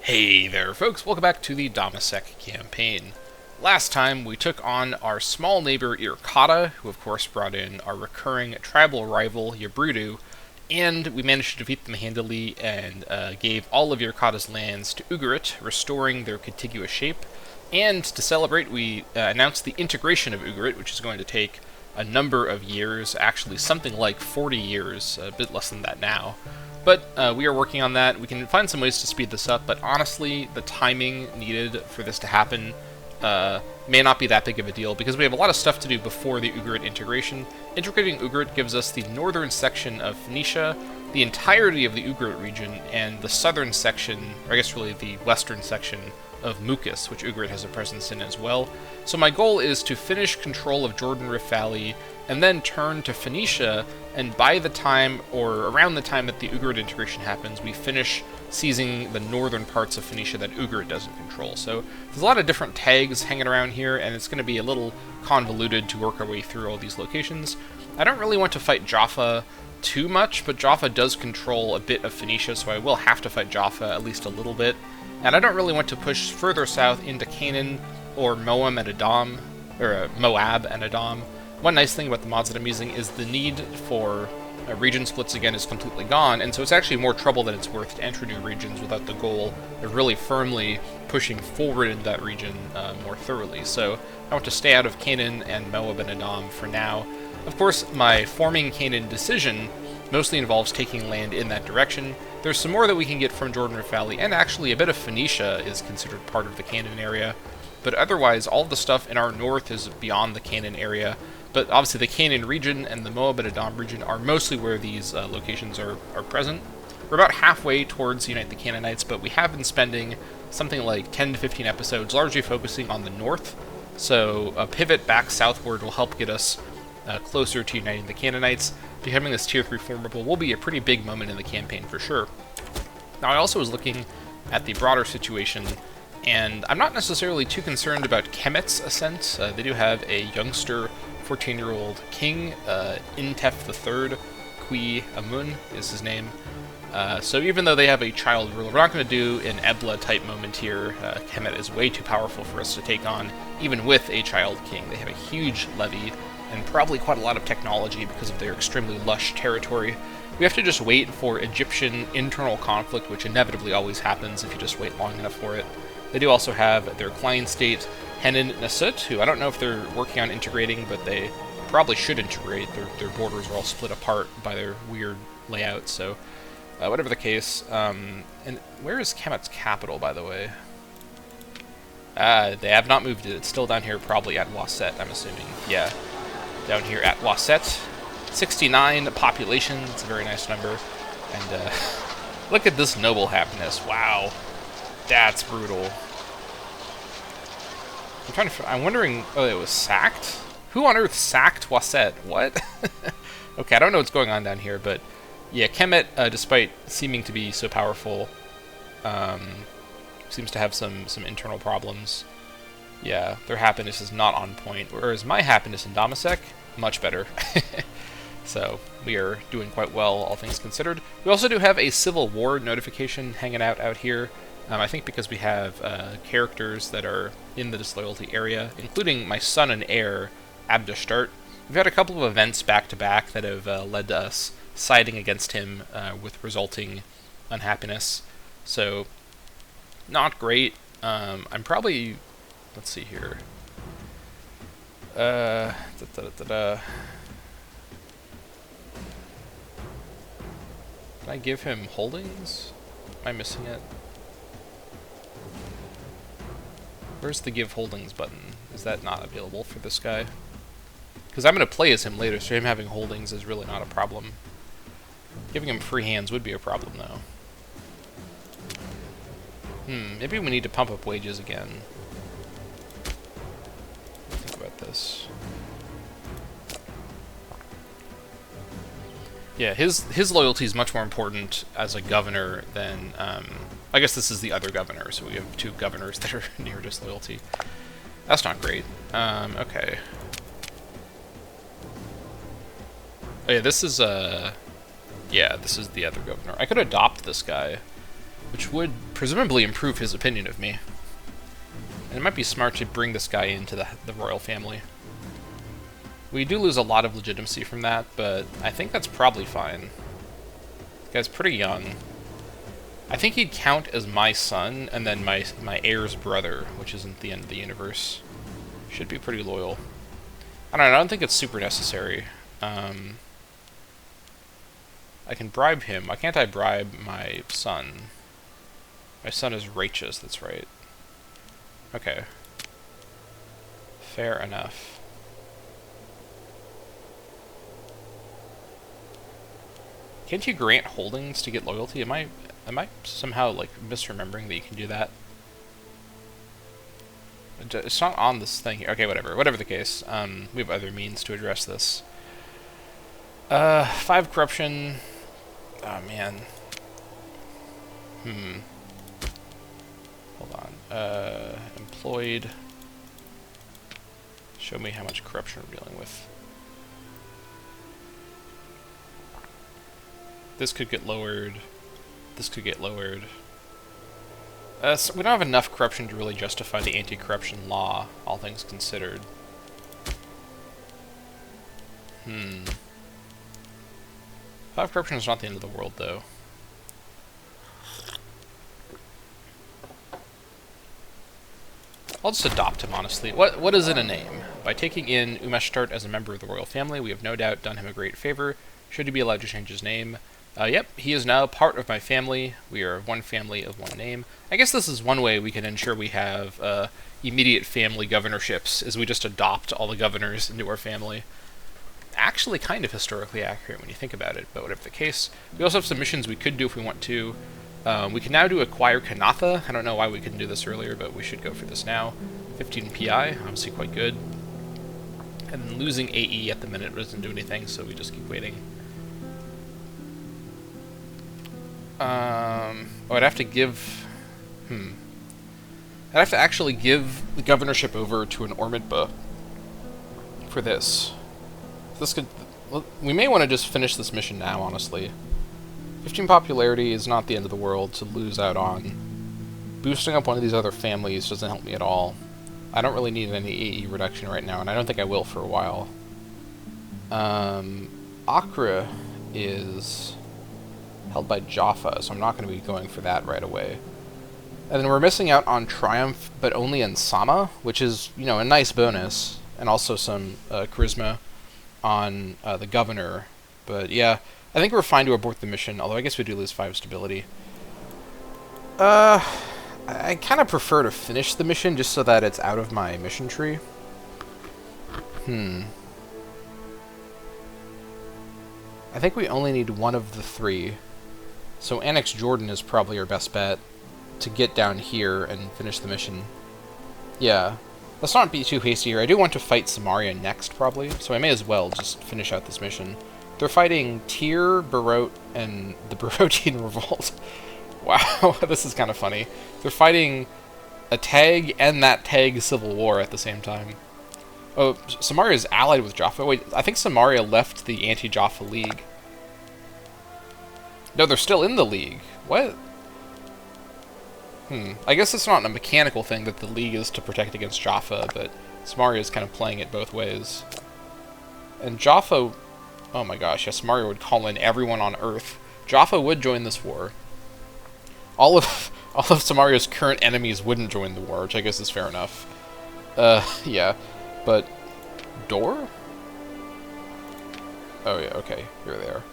Hey there folks, welcome back to the Dammâseq Campaign. Last time we took on our small neighbor Irkata, who of course brought in our recurring tribal rival Yabrudu, and we managed to defeat them handily and gave all of Irkata's lands to Ugarit, restoring their contiguous shape. And to celebrate, we announced the integration of Ugarit, which is going to take a number of years, actually something like 40 years, a bit less than that now. But we are working on that. We can find some ways to speed this up, but honestly, the timing needed for this to happen may not be that big of a deal, because we have a lot of stuff to do before the Ugarit integration. Integrating Ugarit gives us the northern section of Phoenicia, the entirety of the Ugarit region, and the southern section, or I guess really the western section, of Mucus, which Ugarit has a presence in as well. So my goal is to finish control of Jordan Rift Valley, and then turn to Phoenicia, and by the time, or around the time that the Ugarit integration happens, we finish seizing the northern parts of Phoenicia that Ugarit doesn't control. So there's a lot of different tags hanging around here, and it's going to be a little convoluted to work our way through all these locations. I don't really want to fight Jaffa too much, but Jaffa does control a bit of Phoenicia, so I will have to fight Jaffa at least a little bit. And I don't really want to push further south into Canaan or Moab and Edom. One nice thing about the mods that I'm using is the need for region splits again is completely gone, and so it's actually more trouble than it's worth to enter new regions without the goal of really firmly pushing forward into that region more thoroughly. So I want to stay out of Canaan and Moab and Edom for now. Of course, my forming Canaan decision mostly involves taking land in that direction. There's some more that we can get from Jordan Rift Valley, and actually a bit of Phoenicia is considered part of the Canaan area. But otherwise, all the stuff in our north is beyond the Canaan area. But obviously the Canaan region and the Moab and Edom region are mostly where these locations are present. We're about halfway towards Unite the Canaanites, but we have been spending something like 10 to 15 episodes largely focusing on the north. So a pivot back southward will help get us closer to uniting the Canaanites. Becoming this tier 3 formidable will be a pretty big moment in the campaign for sure. Now I also was looking at the broader situation, and I'm not necessarily too concerned about Kemet's ascent. They do have a youngster 14-year-old king, Intef III, Qui Amun is his name. So even though they have a child ruler, we're not going to do an Ebla type moment here. Kemet is way too powerful for us to take on, even with a child king. They have a huge levy, and probably quite a lot of technology because of their extremely lush territory. We have to just wait for Egyptian internal conflict, which inevitably always happens if you just wait long enough for it. They do also have their client state, Henan Nasut, who I don't know if they're working on integrating, but they probably should integrate. Their borders are all split apart by their weird layout, so whatever the case. And where is Kemet's capital, by the way? They have not moved it. It's still down here, probably at Waset, I'm assuming. Yeah, down here at Waset. 69 population, it's a very nice number. And look at this noble happiness. Wow, that's brutal. I'm wondering, oh, it was sacked? Who on earth sacked Waset? What? Okay, I don't know what's going on down here, but yeah, Kemet, despite seeming to be so powerful, seems to have some internal problems. Yeah, their happiness is not on point, whereas my happiness in Dammâseq, much better. So we are doing quite well, all things considered. We also do have a civil war notification hanging out here. I think because we have characters that are in the disloyalty area, including my son and heir, Abdeshtart. We've had a couple of events back-to-back that have led to us siding against him with resulting unhappiness. So, not great. I'm probably... Let's see here. Can I give him holdings? Am I missing it? Where's the give holdings button? Is that not available for this guy? Because I'm going to play as him later, so him having holdings is really not a problem. Giving him free hands would be a problem, though. Maybe we need to pump up wages again. Think about this. Yeah, his loyalty is much more important as a governor than... I guess this is the other governor, so we have two governors that are near disloyalty. That's not great. Okay. Oh yeah, this is yeah, this is the other governor. I could adopt this guy. which would presumably improve his opinion of me. And it might be smart to bring this guy into the royal family. We do lose a lot of legitimacy from that, but I think that's probably fine. This guy's pretty young. I think he'd count as my son, and then my heir's brother, which isn't the end of the universe. Should be pretty loyal. I don't know, I don't think it's super necessary. I can bribe him. Why can't I bribe my son? My son is righteous, that's right. Okay. Fair enough. Can't you grant holdings to get loyalty? Am I somehow, like, misremembering that you can do that? It's not on this thing here. Okay, whatever. Whatever the case. We have other means to address this. 5 corruption. Oh, man. Hold on. Employed. Show me how much corruption we're dealing with. This could get lowered. This could get lowered. So we don't have enough corruption to really justify the anti-corruption law, all things considered. 5 corruption is not the end of the world, though. I'll just adopt him, honestly. What is in a name? By taking in Umeshtart as a member of the royal family, we have no doubt done him a great favor. Should he be allowed to change his name? Yep, he is now part of my family. We are one family of one name. I guess this is one way we can ensure we have immediate family governorships, is we just adopt all the governors into our family. Actually kind of historically accurate when you think about it, but whatever the case. We also have some missions we could do if we want to. We can now do Acquire Kanatha. I don't know why we couldn't do this earlier, but we should go for this now. 15 PI, obviously quite good. And then losing AE at the minute doesn't do anything, so we just keep waiting. I'd have to give... I'd have to actually give the governorship over to an Ormidba for this. This could... We may want to just finish this mission now, honestly. 15 popularity is not the end of the world to lose out on. Boosting up one of these other families doesn't help me at all. I don't really need any AE reduction right now, and I don't think I will for a while. Acre is held by Jaffa, so I'm not going to be going for that right away. And then we're missing out on Triumph, but only in Sama, which is, you know, a nice bonus, and also some charisma on the governor. But yeah, I think we're fine to abort the mission, although I guess we do lose 5 stability. I kind of prefer to finish the mission just so that it's out of my mission tree. I think we only need one of the 3. So Annex Jordan is probably our best bet to get down here and finish the mission. Yeah. Let's not be too hasty here. I do want to fight Samaria next, probably, so I may as well just finish out this mission. They're fighting Tyr, Barot, and the Barotian Revolt. Wow, this is kind of funny. They're fighting a tag and that tag civil war at the same time. Oh, Samaria is allied with Jaffa. Wait, I think Samaria left the anti-Jaffa League. No, they're still in the League. What? I guess it's not a mechanical thing that the League is to protect against Jaffa, but Samaria is kind of playing it both ways. And Jaffa... Oh my gosh, yes, Samaria would call in everyone on Earth. Jaffa would join this war. All of Samaria's current enemies wouldn't join the war, which I guess is fair enough. Yeah. But... Door? Oh yeah, okay. Here they are.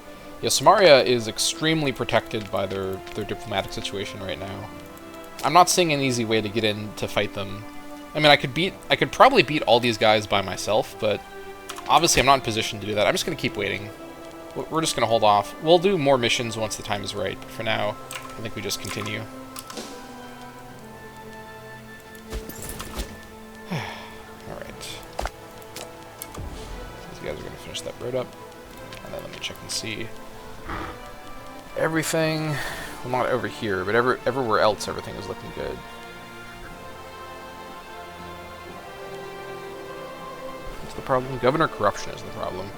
Yeah, Samaria is extremely protected by their diplomatic situation right now. I'm not seeing an easy way to get in to fight them. I mean, I could probably beat all these guys by myself, but obviously I'm not in position to do that. I'm just going to keep waiting. We're just going to hold off. We'll do more missions once the time is right, but for now, I think we just continue. Alright. These guys are going to finish that road up. And then let me check and see. Everything... Well, not over here, but everywhere else, everything is looking good. What's the problem? Governor corruption is the problem.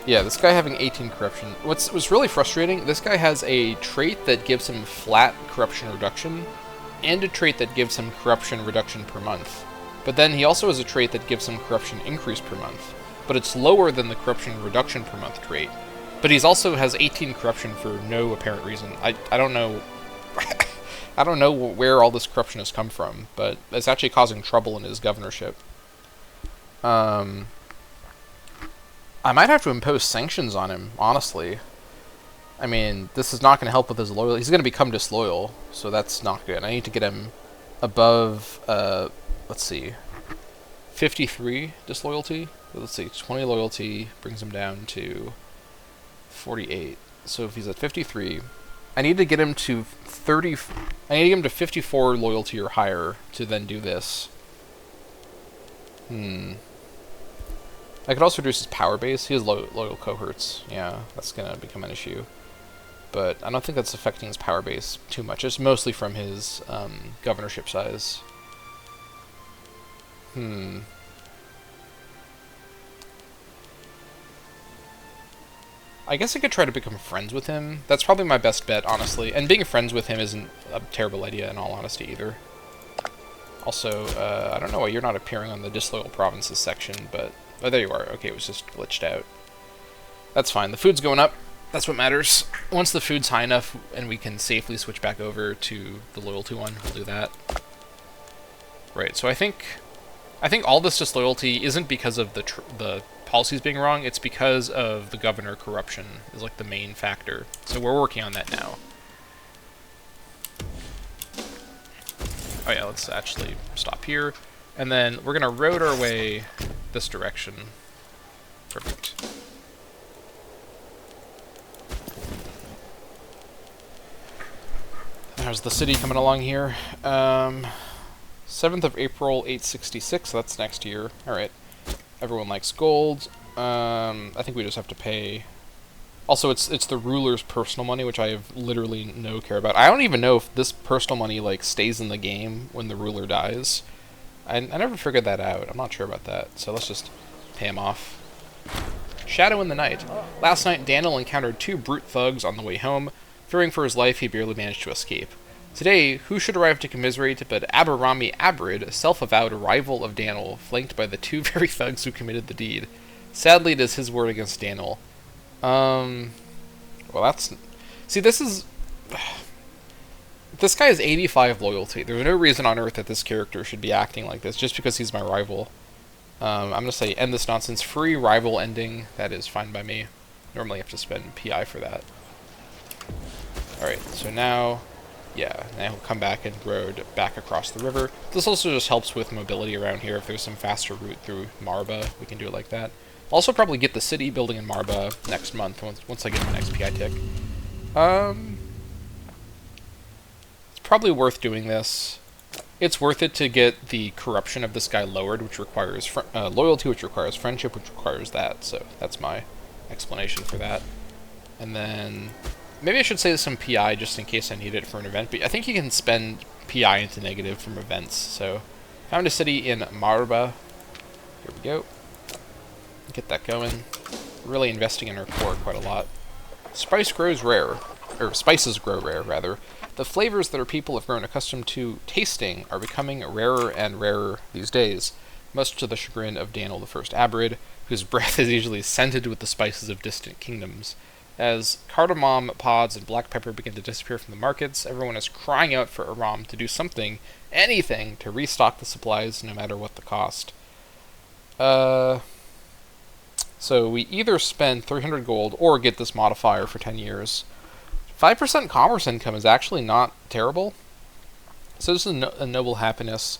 Yeah, this guy having 18 corruption. What's really frustrating, this guy has a trait that gives him flat corruption reduction, and a trait that gives him corruption reduction per month. But then he also has a trait that gives him corruption increase per month, but it's lower than the corruption reduction per month trait. But he's also has 18 corruption for no apparent reason. I don't know... I don't know where all this corruption has come from, but it's actually causing trouble in his governorship. I might have to impose sanctions on him, honestly. I mean, this is not going to help with his loyalty. He's going to become disloyal, so that's not good. I need to get him above, let's see, 53 disloyalty. Let's see, 20 loyalty brings him down to 48. So if he's at 53, I need to get him to 30. I need to get him to 54 loyalty or higher to then do this. I could also reduce his power base. He has loyal cohorts. Yeah, that's going to become an issue. But I don't think that's affecting his power base too much. It's mostly from his governorship size. I guess I could try to become friends with him. That's probably my best bet, honestly. And being friends with him isn't a terrible idea, in all honesty, either. Also, I don't know why you're not appearing on the disloyal provinces section, but... Oh, there you are. Okay, it was just glitched out. That's fine. The food's going up. That's what matters. Once the food's high enough and we can safely switch back over to the loyalty one, we'll do that. Right, so I think all this disloyalty isn't because of the policies being wrong, it's because of the governor corruption is like the main factor. So we're working on that now. Oh yeah, let's actually stop here. And then we're going to road our way this direction. Perfect. How's the city coming along here? 7th of April, 866, that's next year. Alright. Everyone likes gold. I think we just have to pay... Also, it's the ruler's personal money, which I have literally no care about. I don't even know if this personal money, like, stays in the game when the ruler dies. I never figured that out. I'm not sure about that. So let's just pay him off. Shadow in the night. Last night, Daniel encountered two brute thugs on the way home. Fearing for his life, he barely managed to escape. Today, who should arrive to commiserate but Aberami Abrid, self-avowed rival of Daniel, flanked by the two very thugs who committed the deed. Sadly, it is his word against Daniel. Well, that's... See, this is... This guy has 85 loyalty. There's no reason on earth that this character should be acting like this, just because he's my rival. I'm going to say end this nonsense. Free rival ending. That is fine by me. Normally you have to spend PI for that. Alright, so now... Yeah, now he'll come back and road back across the river. This also just helps with mobility around here. If there's some faster route through Marba, we can do it like that. Also probably get the city building in Marba next month, once I get my next PI tick. It's probably worth doing this. It's worth it to get the corruption of this guy lowered, which requires loyalty, which requires friendship, which requires that. So that's my explanation for that. And then... Maybe I should save some PI just in case I need it for an event, but I think you can spend PI into negative from events. So, found a city in Marba. Here we go. Get that going. Really investing in our core quite a lot. Spices grow rare, rather. The flavors that our people have grown accustomed to tasting are becoming rarer and rarer these days, much to the chagrin of Daniel the First Abrid, whose breath is usually scented with the spices of distant kingdoms. As cardamom pods and black pepper begin to disappear from the markets, everyone is crying out for Aram to do something, anything, to restock the supplies, no matter what the cost. So we either spend 300 gold or get this modifier for 10 years. 5% commerce income is actually not terrible. So this is a noble happiness.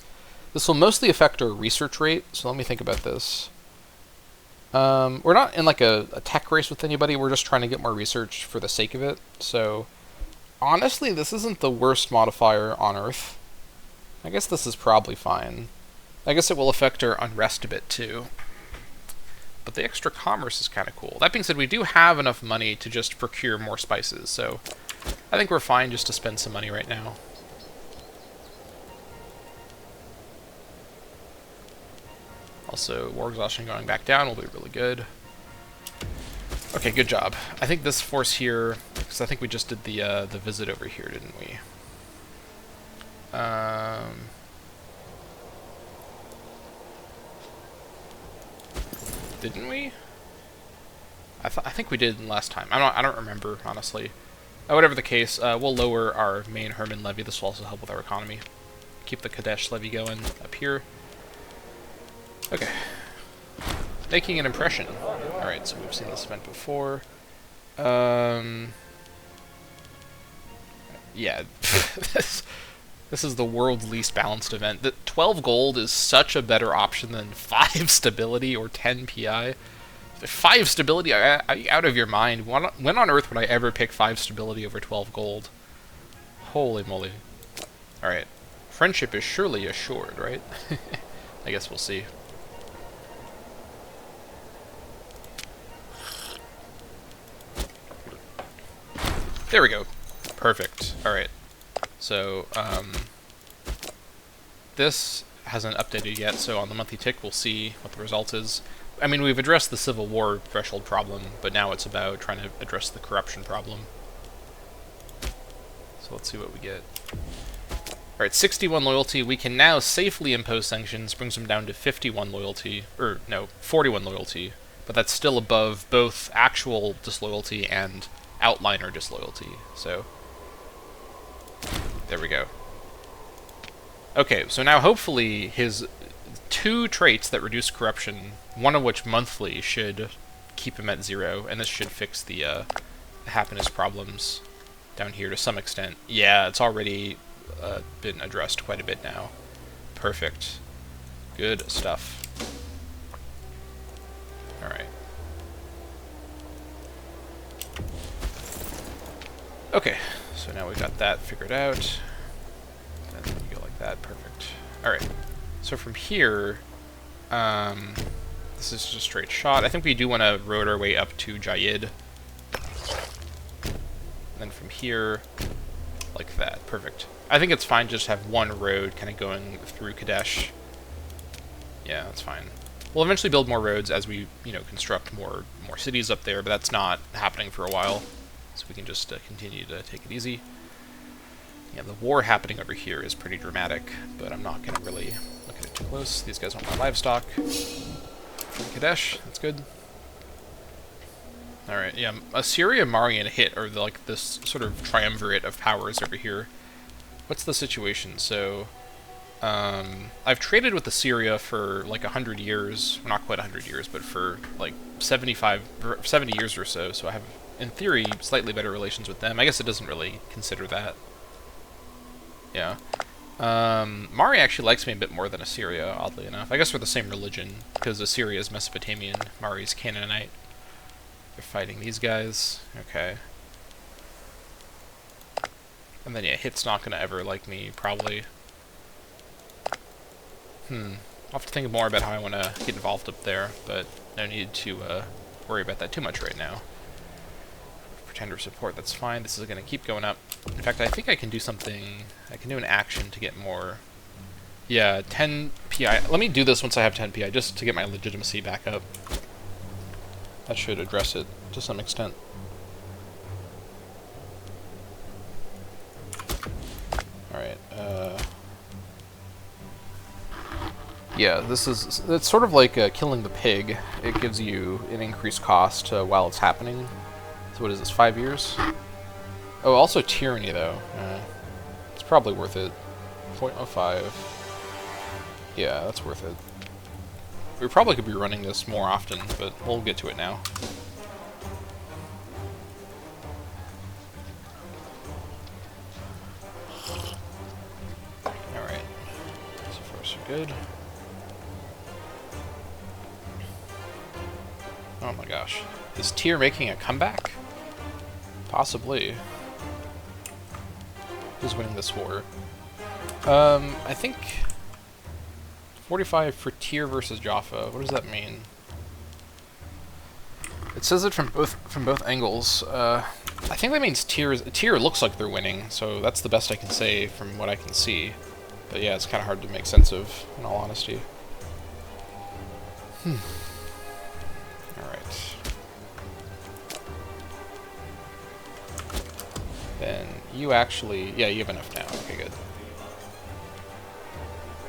This will mostly affect our research rate, so let me think about this. We're not in like a tech race with anybody, we're just trying to get more research for the sake of it. So, honestly, this isn't the worst modifier on Earth. I guess this is probably fine. I guess it will affect our unrest a bit too. But the extra commerce is kind of cool. That being said, we do have enough money to just procure more spices, so I think we're fine just to spend some money right now. Also, war exhaustion going back down will be really good. Okay, good job. I think this force here, because I think we just did the visit over here, didn't we? Didn't we? I think we did last time. I don't remember, honestly. Whatever the case, we'll lower our main Herman levy. This will also help with our economy. Keep the Kadesh levy going up here. Okay. Making an impression. Alright, so we've seen this event before. Yeah. This is the world's least balanced event. The 12 gold is such a better option than 5 stability or 10 PI. 5 stability? Are you out of your mind? When on earth would I ever pick 5 stability over 12 gold? Holy moly. Alright. Friendship is surely assured, right? I guess we'll see. There we go. Perfect. Alright. So, this hasn't updated yet, so on the monthly tick we'll see what the result is. I mean, we've addressed the Civil War threshold problem, but now it's about trying to address the corruption problem. So let's see what we get. Alright, 61 loyalty. We can now safely impose sanctions, brings them down to 51 loyalty, or no, 41 loyalty, but that's still above both actual disloyalty and outliner disloyalty, so there we go. Okay, so now hopefully his 2 traits that reduce corruption, one of which monthly, should keep him at 0, and this should fix the happiness problems down here to some extent. Yeah, it's already been addressed quite a bit now. Perfect. Good stuff. Alright. Okay, so now we've got that figured out. And then we go like that, perfect. Alright, so from here, this is just a straight shot. I think we do want to road our way up to Jayid. And then from here, like that, perfect. I think it's fine to just have one road kind of going through Kadesh. Yeah, that's fine. We'll eventually build more roads as we, construct more cities up there, but that's not happening for a while. So we can just continue to take it easy. Yeah, the war happening over here is pretty dramatic, but I'm not going to really look at it too close. These guys want my livestock from Kadesh. That's good. Alright, yeah, Assyria, Mari, and Hit are like this sort of triumvirate of powers over here. What's the situation? So, I've traded with Assyria for like 100 years. Well, not quite 100 years, but for like 70 years or so. So I have, in theory, slightly better relations with them. I guess it doesn't really consider that. Yeah. Mari actually likes me a bit more than Assyria, oddly enough. I guess we're the same religion, because Assyria is Mesopotamian, Mari's Canaanite. They're fighting these guys. Okay. And then, yeah, Hit's not going to ever like me, probably. I'll have to think more about how I want to get involved up there, but no need to worry about that too much right now. Pretender support, that's fine. This is going to keep going up. In fact, I think I can do something. I can do an action to get more. Yeah, 10 PI. Let me do this once I have 10 PI, just to get my legitimacy back up. That should address it to some extent. Alright, yeah, it's sort of like killing the pig. It gives you an increased cost while it's happening. So what is this, 5 years? Oh, also tyranny, though. It's probably worth it. 0.05. Yeah, that's worth it. We probably could be running this more often, but we'll get to it now. Alright. So far, so good. Oh my gosh. Is Tyr making a comeback? Possibly. Who's winning this war? I think 45 for Tyr versus Jaffa. What does that mean? It says it from both angles. I think that means Tyr looks like they're winning, so that's the best I can say from what I can see. But yeah, it's kind of hard to make sense of, in all honesty. Alright. Then you actually... Yeah, you have enough now. Okay, good.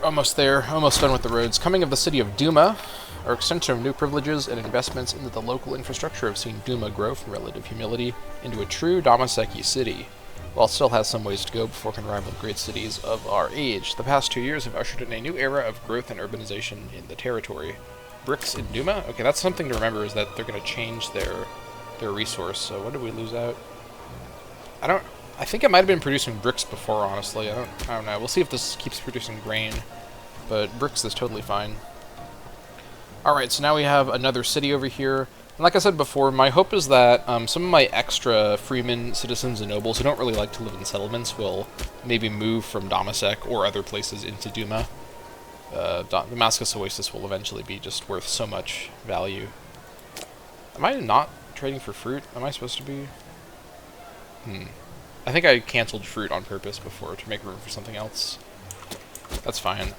Almost there. Almost done with the roads. Coming of the city of Duma, our extension of new privileges and investments into the local infrastructure have seen Duma grow from relative humility into a true Dammâseq city. While it still has some ways to go before it can rival the great cities of our age, the past 2 years have ushered in a new era of growth and urbanization in the territory. Bricks in Duma? Okay, that's something to remember, is that they're going to change their resource. So what did we lose out? I think it might have been producing bricks before, honestly. I don't know. We'll see if this keeps producing grain. But bricks is totally fine. Alright, so now we have another city over here. And like I said before, my hope is that some of my extra freemen, citizens, and nobles who don't really like to live in settlements will maybe move from Dammâseq or other places into Duma. Damascus Oasis will eventually be just worth so much value. Am I not trading for fruit? Am I supposed to be? I think I canceled fruit on purpose before to make room for something else. That's fine.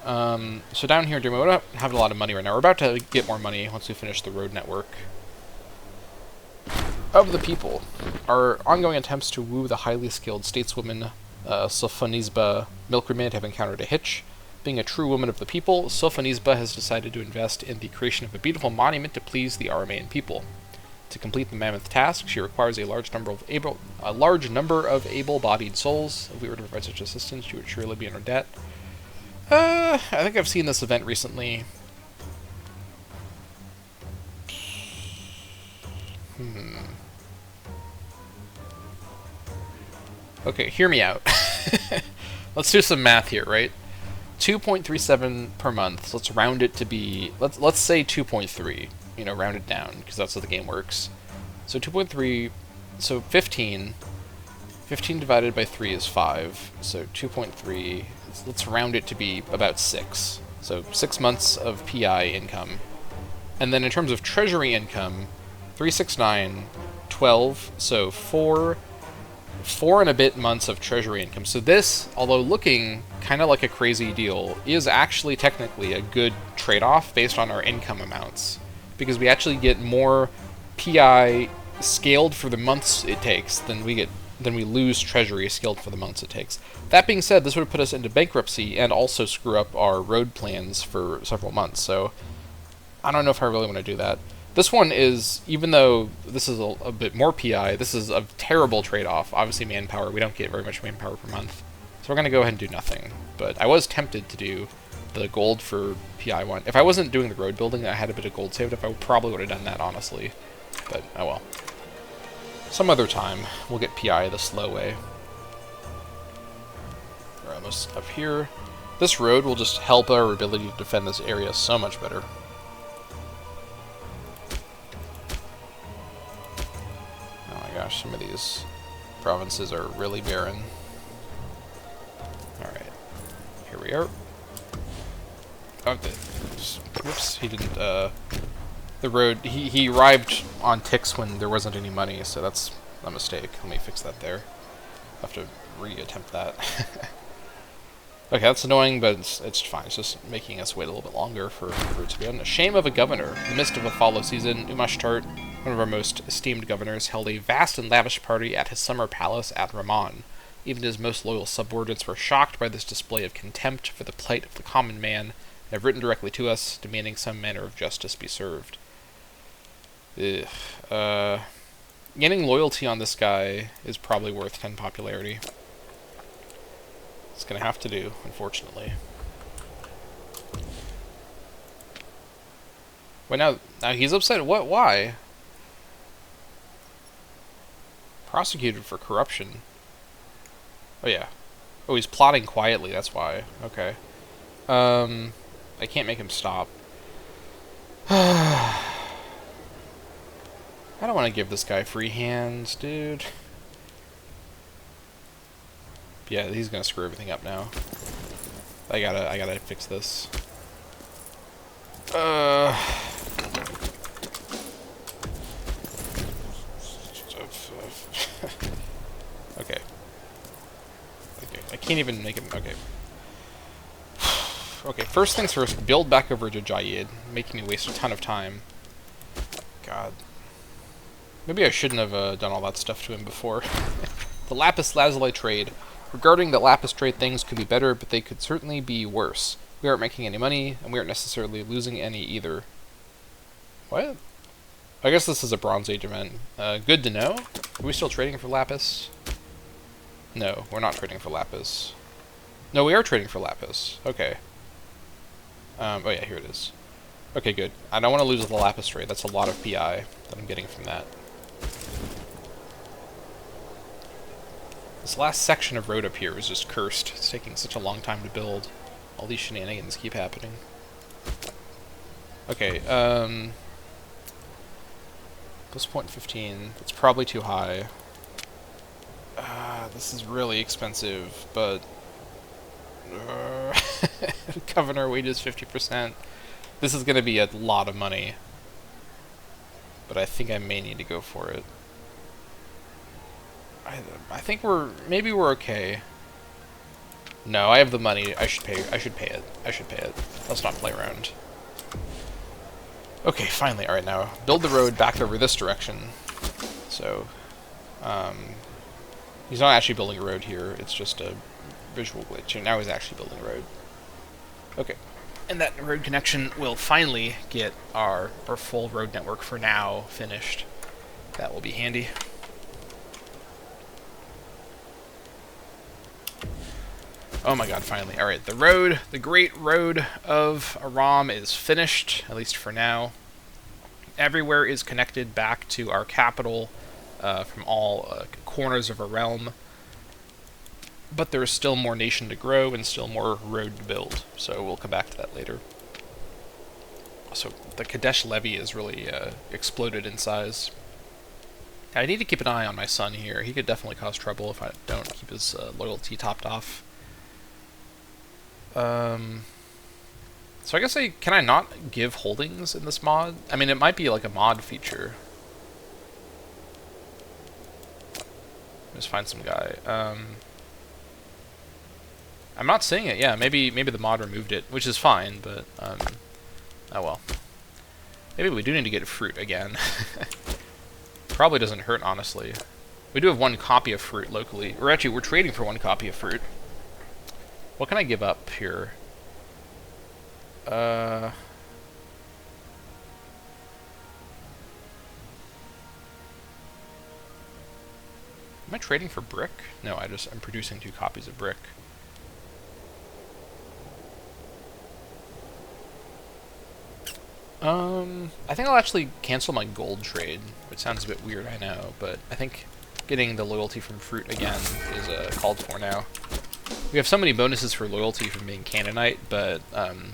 So down here, we don't have a lot of money right now. We're about to get more money once we finish the road network. Of the people, our ongoing attempts to woo the highly skilled stateswoman Sofonisba Milkrimid have encountered a hitch. Being a true woman of the people, Sofonisba has decided to invest in the creation of a beautiful monument to please the Aramean people. To complete the mammoth task, she requires a large number of able-bodied souls. If we were to provide such assistance, she would surely be in our debt. I think I've seen this event recently. Okay, hear me out. Let's do some math here, right? 2.37 per month. So let's round it to be... Let's say 2.3. You know, round it down, because that's how the game works. So 2.3... So 15. 15 divided by 3 is 5. So 2.3... Let's round it to be about 6. So 6 months of PI income. And then in terms of treasury income, 369, 12, so 4 and a bit months of treasury income. So this, although looking kind of like a crazy deal, is actually technically a good trade-off based on our income amounts. Because we actually get more PI scaled for the months it takes than we lose treasury scaled for the months it takes. That being said, this would put us into bankruptcy and also screw up our road plans for several months, so I don't know if I really want to do that. This one is, even though this is a bit more PI, this is a terrible trade-off. Obviously manpower, we don't get very much manpower per month. So we're going to go ahead and do nothing. But I was tempted to do the gold for PI one. If I wasn't doing the road building and I had a bit of gold saved up, I probably would have done that, honestly. But, oh well. Some other time, we'll get PI the slow way. We're almost up here. This road will just help our ability to defend this area so much better. Gosh, some of these provinces are really barren. Alright, here we are. Oh, whoops, he didn't, the road, he arrived on ticks when there wasn't any money, so that's a mistake. Let me fix that there. I'll have to re-attempt that. Okay, that's annoying, but it's fine. It's just making us wait a little bit longer for it to be done. A shame of a governor. In the midst of a follow season, Umashtar, one of our most esteemed governors, held a vast and lavish party at his summer palace at Ramon. Even his most loyal subordinates were shocked by this display of contempt for the plight of the common man, and have written directly to us, demanding some manner of justice be served. Ugh. Gaining loyalty on this guy is probably worth 10 popularity. It's gonna have to do, unfortunately. Wait, now he's upset. What? Why? Prosecuted for corruption. Oh yeah. Oh, he's plotting quietly. That's why. Okay. I can't make him stop. I don't want to give this guy free hands, dude. Yeah, he's gonna screw everything up now. I gotta fix this. Okay. Okay. I can't even make him. Okay. Okay, first things first, build back over to Jayid, making me waste a ton of time. God. Maybe I shouldn't have done all that stuff to him before. The lapis lazuli trade. Regarding the lapis trade, things could be better, but they could certainly be worse. We aren't making any money, and we aren't necessarily losing any either. What? I guess this is a Bronze Age event. Good to know. Are we still trading for lapis? No, we're not trading for lapis. No, we are trading for lapis. Okay. Oh yeah, here it is. Okay, good. I don't want to lose the lapis trade. That's a lot of PI that I'm getting from that. This last section of road up here was just cursed. It's taking such a long time to build. All these shenanigans keep happening. Okay, plus 0.15. That's probably too high. This is really expensive, but... Governor wages 50%. This is going to be a lot of money. But I think I may need to go for it. I think maybe we're okay. No, I have the money. I should pay it. I should pay it. Let's not play around. Okay, finally. Alright, now build the road back over this direction. So, he's not actually building a road here. It's just a visual glitch. And now he's actually building a road. Okay. And that road connection will finally get our full road network for now finished. That will be handy. Oh my god, finally. Alright, the great road of Aram is finished, at least for now. Everywhere is connected back to our capital from all corners of our realm. But there is still more nation to grow and still more road to build, so we'll come back to that later. So the Kadesh levy is really exploded in size. I need to keep an eye on my son here. He could definitely cause trouble if I don't keep his loyalty topped off. So I guess can I not give holdings in this mod? I mean, it might be like a mod feature. Just find some guy. I'm not seeing it. Yeah, maybe the mod removed it, which is fine. But oh well. Maybe we do need to get fruit again. Probably doesn't hurt, honestly. We do have one copy of fruit locally. Or actually, we're trading for one copy of fruit. What can I give up here? Am I trading for brick? No, I'm producing 2 copies of brick. I think I'll actually cancel my gold trade, which sounds a bit weird, I know, but I think getting the loyalty from fruit again is called for now. We have so many bonuses for loyalty from being Canaanite, but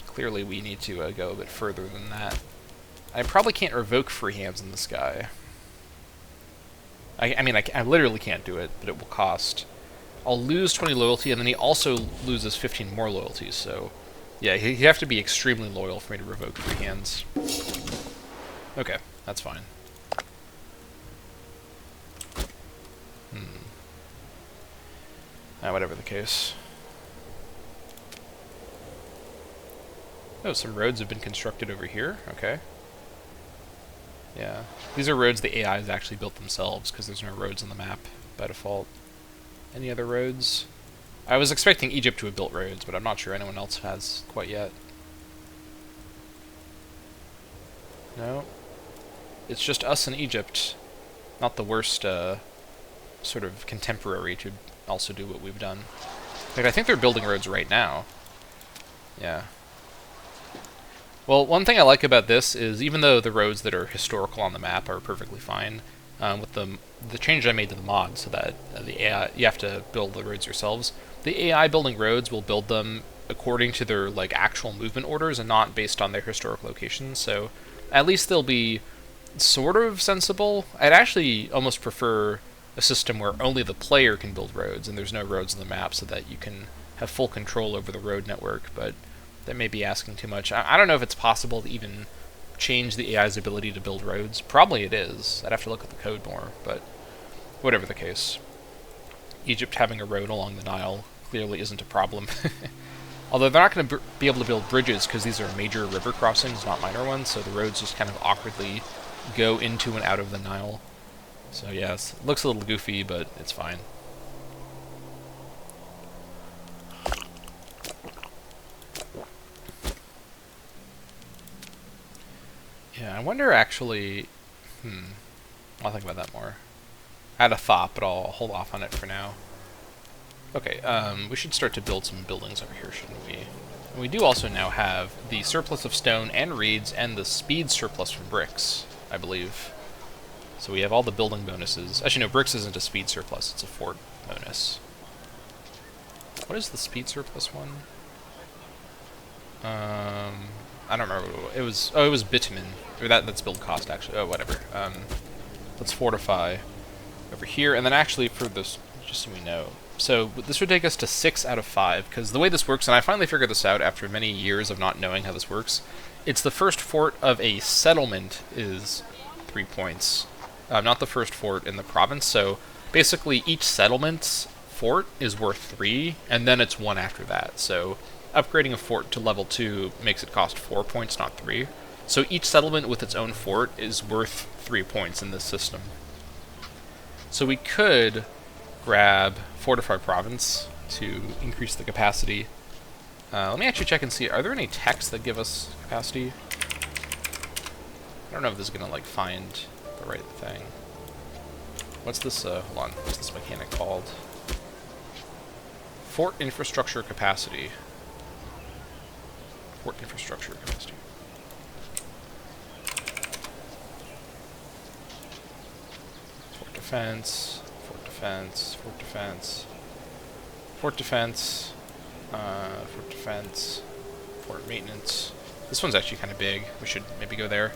clearly we need to go a bit further than that. I probably can't revoke free hands in this guy. I mean, I literally can't do it, but it will cost. I'll lose 20 loyalty, and then he also loses 15 more loyalties, so... Yeah, you have to be extremely loyal for me to revoke free hands. Okay, that's fine. Whatever the case. Oh, some roads have been constructed over here. Okay. Yeah. These are roads the AI has actually built themselves, because there's no roads on the map by default. Any other roads? I was expecting Egypt to have built roads, but I'm not sure anyone else has quite yet. No. It's just us in Egypt. Not the worst, sort of contemporary to also do what we've done. Like, I think they're building roads right now. Yeah. Well, one thing I like about this is, even though the roads that are historical on the map are perfectly fine, with the change I made to the mod so that the AI, you have to build the roads yourselves, the AI building roads will build them according to their like actual movement orders and not based on their historic locations, so at least they'll be sort of sensible. I'd actually almost prefer a system where only the player can build roads and there's no roads on the map so that you can have full control over the road network, but that may be asking too much. I don't know if it's possible to even change the AI's ability to build roads. Probably it is. I'd have to look at the code more, but whatever the case. Egypt having a road along the Nile clearly isn't a problem. Although they're not going to be able to build bridges because these are major river crossings, not minor ones, so the roads just kind of awkwardly go into and out of the Nile. So yes, it looks a little goofy, but it's fine. I wonder actually... I'll think about that more. I had a thought, but I'll hold off on it for now. Okay, we should start to build some buildings over here, shouldn't we? And we do also now have the surplus of stone and reeds and the speed surplus from bricks, I believe. So we have all the building bonuses. Actually, no, bricks isn't a speed surplus, it's a fort bonus. What is the speed surplus one? I don't remember. It was bitumen. Or that's build cost, actually. Oh, whatever. Let's fortify over here. And then actually for this, just so we know. So this would take us to 6 out of 5, because the way this works, and I finally figured this out after many years of not knowing how this works, it's the first fort of a settlement is 3 points. Not the first fort in the province, so basically each settlement's fort is worth 3, and then it's 1 after that. So upgrading a fort to level 2 makes it cost 4 points, not 3. So each settlement with its own fort is worth 3 points in this system. So we could grab Fortify Province to increase the capacity. Let me actually check and see, are there any techs that give us capacity? I don't know if this is going to like find the right thing. What's this, hold on, what's this mechanic called? Fort Infrastructure Capacity. Fort Infrastructure Capacity. Fort Defense, Fort Defense, Fort Defense, Fort Defense, Fort Defense, Fort Maintenance. This one's actually kind of big. We should maybe go there.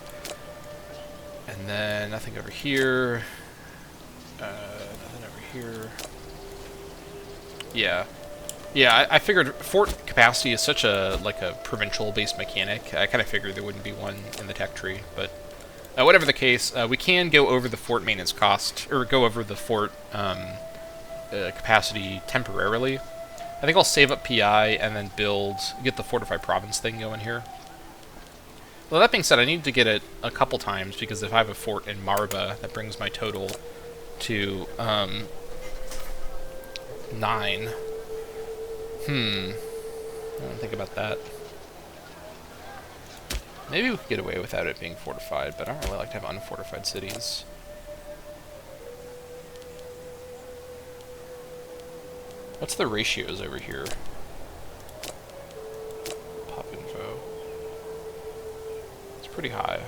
And then nothing over here. Nothing over here. Yeah. Yeah, I figured fort capacity is such a, like a provincial-based mechanic. I kind of figured there wouldn't be one in the tech tree, but whatever the case, we can go over the fort maintenance cost, or go over the fort capacity temporarily. I think I'll save up PI and then get the Fortify Province thing going here. Well, that being said, I need to get it a couple times, because if I have a fort in Marba, that brings my total to 9. I don't think about that. Maybe we could get away without it being fortified, but I don't really like to have unfortified cities. What's the ratios over here? Pop info. It's pretty high.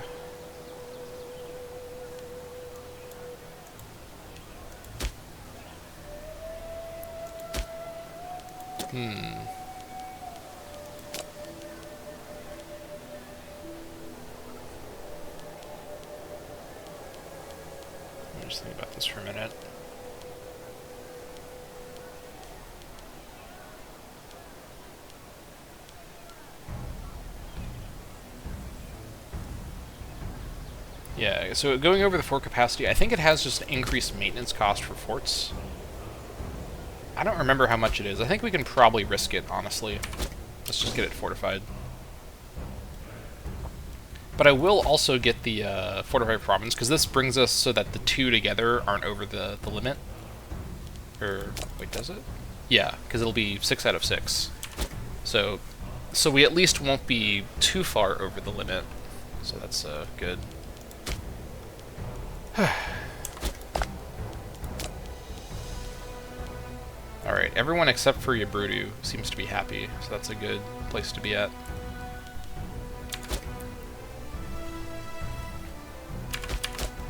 I'm just think about this for a minute. Yeah, so going over the fort capacity, I think it has just increased maintenance cost for forts. I don't remember how much it is. I think we can probably risk it, honestly. Let's just get it fortified. But I will also get the Fortified Province, because this brings us so that the two together aren't over the limit. Or, wait, does it? Yeah, because it'll be 6 out of 6. So we at least won't be too far over the limit. So that's good. Alright, everyone except for Yabrudu seems to be happy, so that's a good place to be at.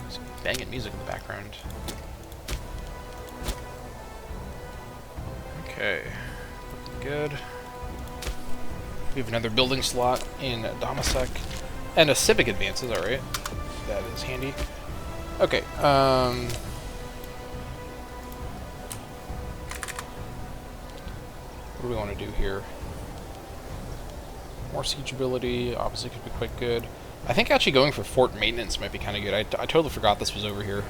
Some banging music in the background. Okay, looking good. We have another building slot in Dammâseq. And a civic advances, alright. That is handy. Okay, what do we want to do here? More siege ability, obviously could be quite good. I think actually going for fort maintenance might be kind of good. I totally forgot this was over here.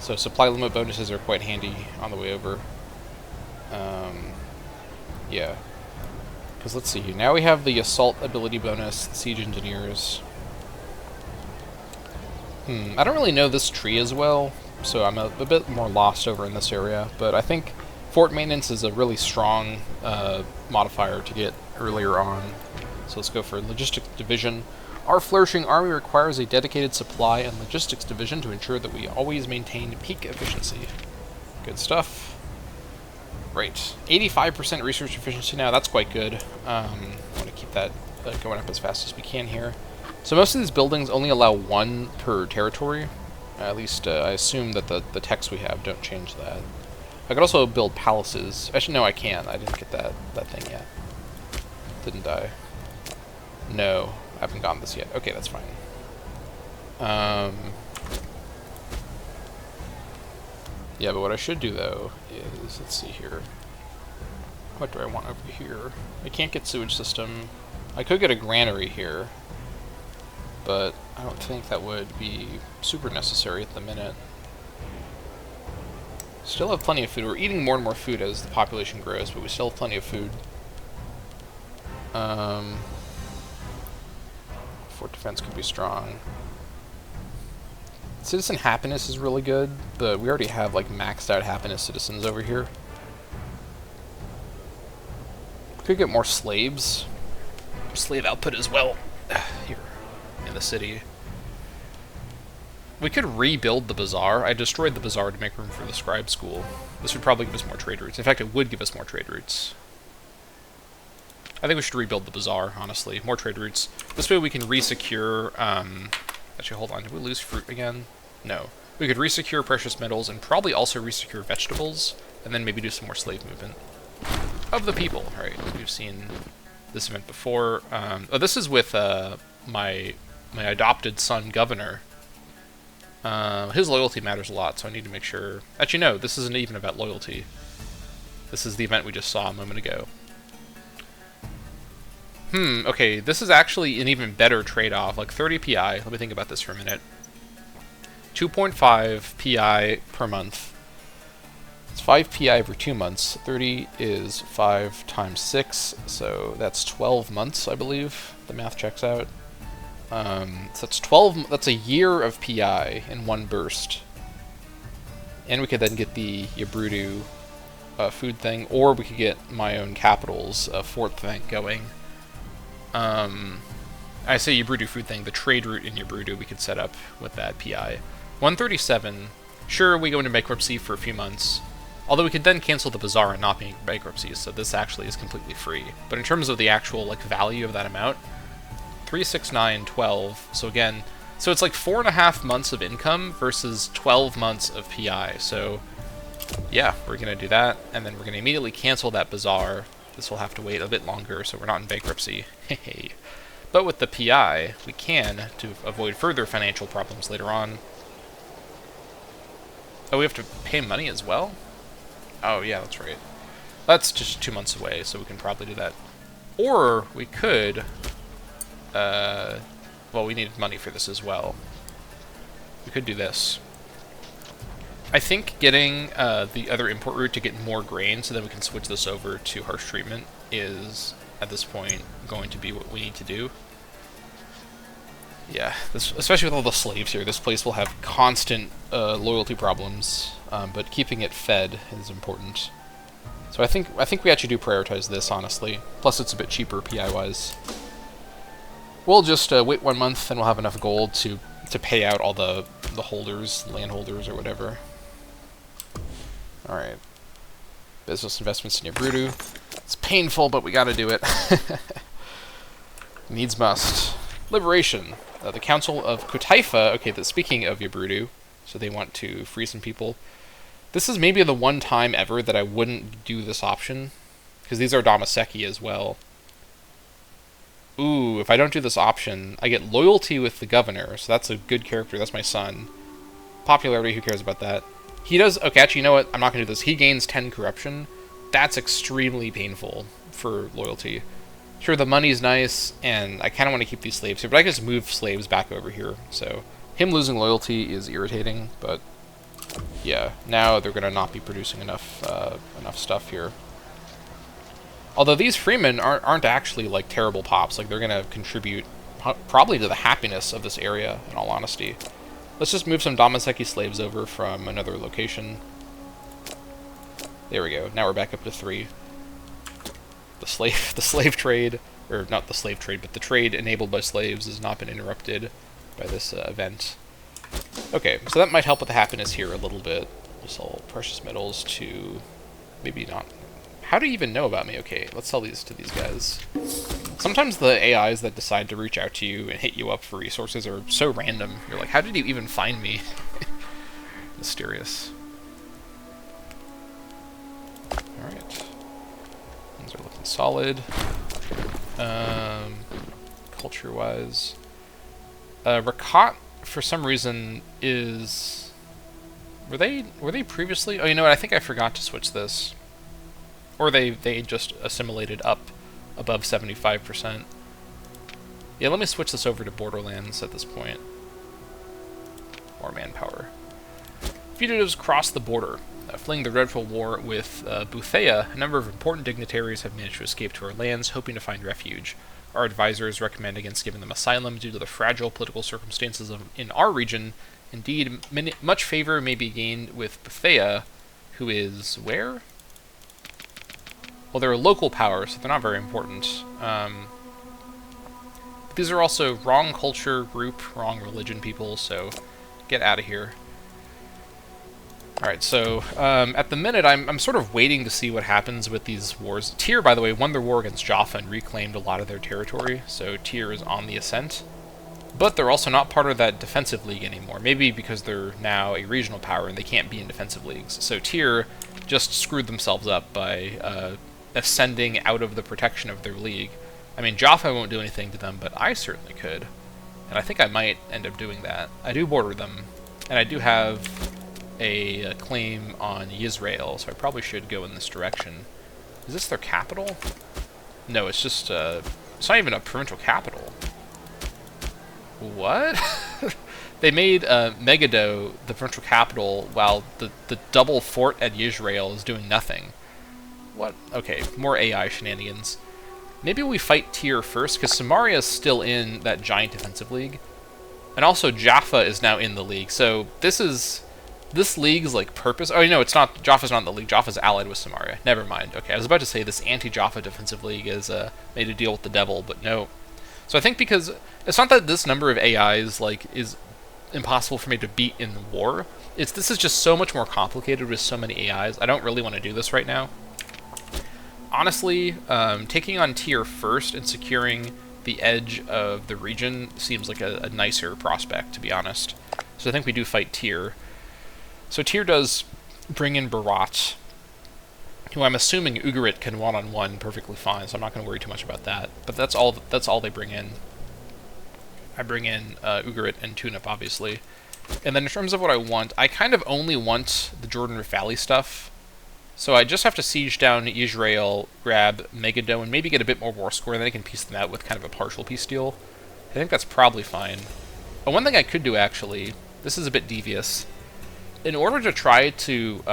So supply limit bonuses are quite handy on the way over. Yeah. Because let's see, now we have the assault ability bonus, the siege engineers. I don't really know this tree as well, so I'm a bit more lost over in this area, but I think fort maintenance is a really strong modifier to get earlier on. So let's go for logistic division. Our flourishing army requires a dedicated supply and logistics division to ensure that we always maintain peak efficiency. Good stuff. Right. 85% research efficiency now. That's quite good. I want to keep that going up as fast as we can here. So most of these buildings only allow one per territory. At least I assume that the texts we have don't change that. I could also build palaces. Actually, no, I can't. I didn't get that thing yet. Didn't I? No, I haven't gotten this yet. Okay, that's fine. Yeah, but what I should do, though, is, let's see here. What do I want over here? I can't get sewage system. I could get a granary here, but I don't think that would be super necessary at the minute. Still have plenty of food. We're eating more and more food as the population grows, but we still have plenty of food. Fort defense could be strong. Citizen happiness is really good, but we already have like maxed out happiness citizens over here. Could get more slaves. Slave output as well here in the city. We could rebuild the bazaar. I destroyed the bazaar to make room for the scribe school. This would probably give us more trade routes. In fact, it would give us more trade routes. I think we should rebuild the bazaar, honestly. More trade routes. This way we can resecure... Actually, hold on. Did we lose fruit again? No. We could resecure precious metals and probably also resecure vegetables, and then maybe do some more slave movement. Of the people, right? We've seen this event before. Oh, this is with my adopted son, Governor. His loyalty matters a lot, so I need to make sure... Actually, no, this isn't even about loyalty. This is the event we just saw a moment ago. Okay, this is actually an even better trade-off, like 30 PI. Let me think about this for a minute. 2.5 PI per month. It's 5 PI every 2 months. 30 is 5 times 6, so that's 12 months, I believe. The math checks out. So that's 12, that's a year of PI in one burst. And we could then get the Yabrudu food thing, or we could get my own capital's fort thing going. I say Yabrudu food thing, the trade route in Yabrudu we could set up with that PI. 137, sure, we go into bankruptcy for a few months, although we could then cancel the bazaar and not be in bankruptcy, so this actually is completely free. But in terms of the actual like value of that amount, 3, 6, 9, 12, so again, so it's like 4.5 months of income versus 12 months of PI, so yeah, we're going to do that, and then we're going to immediately cancel that bazaar. This will have to wait a bit longer, so we're not in bankruptcy. Hey. But with the PI, we can, to avoid further financial problems later on. Oh, we have to pay money as well? Oh, yeah, that's right. That's just 2 months away, so we can probably do that. Or we could... well, we needed money for this as well. We could do this. I think getting the other import route to get more grain so that we can switch this over to harsh treatment is, at this point, going to be what we need to do. Yeah, this, especially with all the slaves here, this place will have constant loyalty problems, but keeping it fed is important. So I think we actually do prioritize this, honestly. Plus it's a bit cheaper PI-wise. We'll just wait 1 month and we'll have enough gold to pay out all the holders, landholders, or whatever. Alright. Business investments in Yabrudu. It's painful, but we gotta do it. Needs must. Liberation. The Council of Kotaifa, okay, speaking of Yabrudu, so they want to free some people. This is maybe the one time ever that I wouldn't do this option, because these are Dammâseq as well. Ooh, if I don't do this option, I get loyalty with the governor, so that's a good character, that's my son. Popularity, who cares about that? He does, okay, actually, you know what, I'm not going to do this. He gains 10 corruption. That's extremely painful for loyalty. Sure, the money's nice, and I kind of want to keep these slaves here, but I can just move slaves back over here, so... Him losing loyalty is irritating, but... Yeah, now they're going to not be producing enough stuff here. Although these freemen aren't actually, like, terrible pops. Like, they're going to contribute probably to the happiness of this area, in all honesty. Let's just move some Dammâseq slaves over from another location. There we go. Now we're back up to 3. The slave trade. or not the slave trade, but the trade enabled by slaves has not been interrupted by this event. Okay, so that might help with the happiness here a little bit. We'll sell precious metals to... maybe not. How do you even know about me? Okay, let's sell these to these guys. Sometimes the AIs that decide to reach out to you and hit you up for resources are so random. You're like, how did you even find me? Mysterious. Alright. Things are looking solid. Culture-wise. Rakat, for some reason, is... Were they previously? Oh, you know what? I think I forgot to switch this. Or they just assimilated up above 75%. Yeah, let me switch this over to Borderlands at this point. More manpower. Fugitives cross the border. Fleeing the dreadful war with Boothea, a number of important dignitaries have managed to escape to our lands, hoping to find refuge. Our advisors recommend against giving them asylum due to the fragile political circumstances in our region. Indeed, much favor may be gained with Boothea, who is where? Well, they're a local power, so they're not very important. But these are also wrong culture group, wrong religion people, so get out of here. Alright, so at the minute, I'm sort of waiting to see what happens with these wars. Tyr, by the way, won their war against Jaffa and reclaimed a lot of their territory, so Tyr is on the ascent. But they're also not part of that defensive league anymore, maybe because they're now a regional power and they can't be in defensive leagues. So Tyr just screwed themselves up by ascending out of the protection of their league. I mean, Jaffa won't do anything to them, but I certainly could. And I think I might end up doing that. I do border them, and I do have a claim on Yizrael, so I probably should go in this direction. Is this their capital? No, it's just, it's not even a provincial capital. What? They made Megiddo the provincial capital while the double fort at Yizrael is doing nothing. What? Okay, more AI shenanigans. Maybe we fight Tyr first, because Samaria is still in that giant defensive league. And also Jaffa is now in the league, so this league's like purpose... Oh, no, it's not. Jaffa's not in the league. Jaffa's allied with Samaria. Never mind. Okay, I was about to say this anti-Jaffa defensive league is made a deal with the devil, but no. So I think because... It's not that this number of AIs, like, is impossible for me to beat in the war. This is just so much more complicated with so many AIs. I don't really want to do this right now. Honestly, taking on Tyr first and securing the edge of the region seems like a nicer prospect, to be honest. So I think we do fight Tyr. So Tyr does bring in Barat, who I'm assuming Ugarit can one-on-one perfectly fine, so I'm not going to worry too much about that. But that's all they bring in. I bring in Ugarit and Tunip, obviously. And then in terms of what I want, I kind of only want the Jordan Valley stuff. So I just have to siege down Yizrael, grab Megiddo, and maybe get a bit more war score, and then I can piece them out with kind of a partial peace deal. I think that's probably fine. But one thing I could do, actually, this is a bit devious. In order to try to